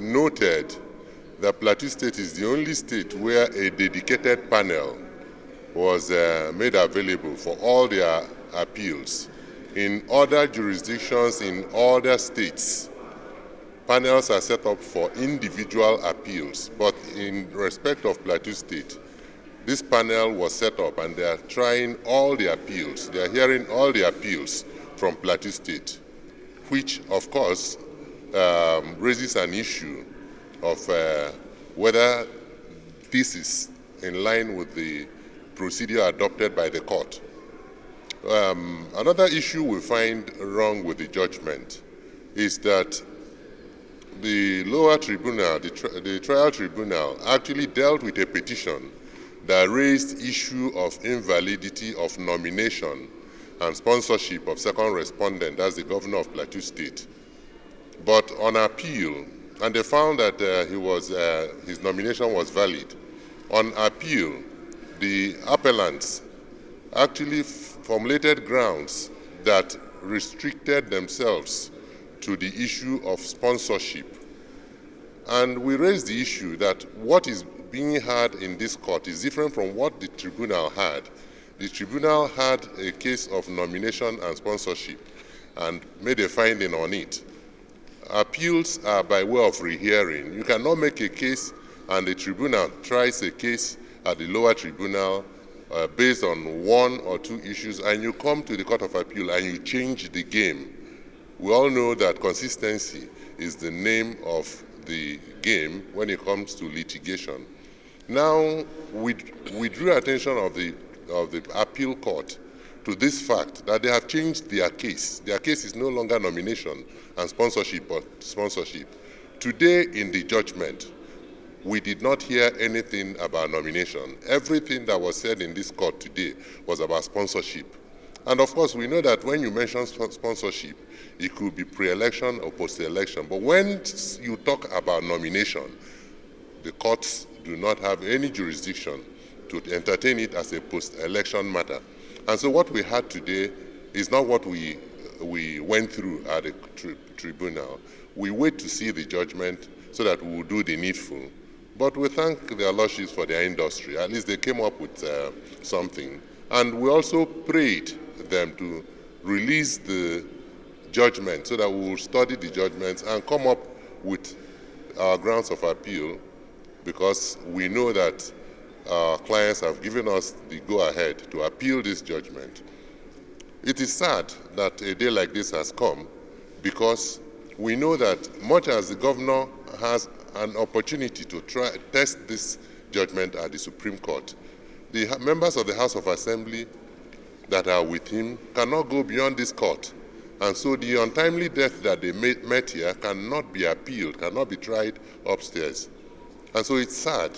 noted that Plateau State is the only state where a dedicated panel was made available for all their appeals. In other jurisdictions, in other states, panels are set up for individual appeals, but in respect of Plateau State, this panel was set up and they are trying all the appeals. They are hearing all the appeals from Plateau State, which of course raises an issue of whether this is in line with the procedure adopted by the court. Another issue we find wrong with the judgment is that the lower tribunal, the trial tribunal, actually dealt with a petition that raised issue of invalidity of nomination and sponsorship of second respondent as the governor of Plateau State. But on appeal, and they found that his nomination was valid. On appeal, the appellants actually formulated grounds that restricted themselves to the issue of sponsorship. And we raised the issue that what is being had in this court is different from what the tribunal had. The tribunal had a case of nomination and sponsorship and made a finding on it. Appeals are by way of rehearing. You cannot make a case and the tribunal tries a case at the lower tribunal based on one or two issues, and you come to the Court of Appeal and you change the game. We all know that consistency is the name of the game when it comes to litigation. Now, we drew attention of the appeal court to this fact that they have changed their case. Their case is no longer nomination and sponsorship, but sponsorship. Today in the judgment, we did not hear anything about nomination. Everything that was said in this court today was about sponsorship. And of course, we know that when you mention sponsorship, it could be pre-election or post-election. But when you talk about nomination, the courts do not have any jurisdiction to entertain it as a post-election matter. And so what we had today is not what we went through at the tribunal. We wait to see the judgment so that we will do the needful. But we thank their lordships for their industry. At least they came up with something. And we also prayed them to release the judgment so that we will study the judgments and come up with our grounds of appeal, because we know that our clients have given us the go-ahead to appeal this judgment. It is sad that a day like this has come, because we know that much as the governor has an opportunity to test this judgment at the Supreme Court, the members of the House of Assembly that are with him cannot go beyond this court. And so the untimely death that they met here cannot be appealed, cannot be tried upstairs. And so it's sad,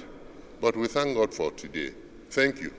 but we thank God for today. Thank you.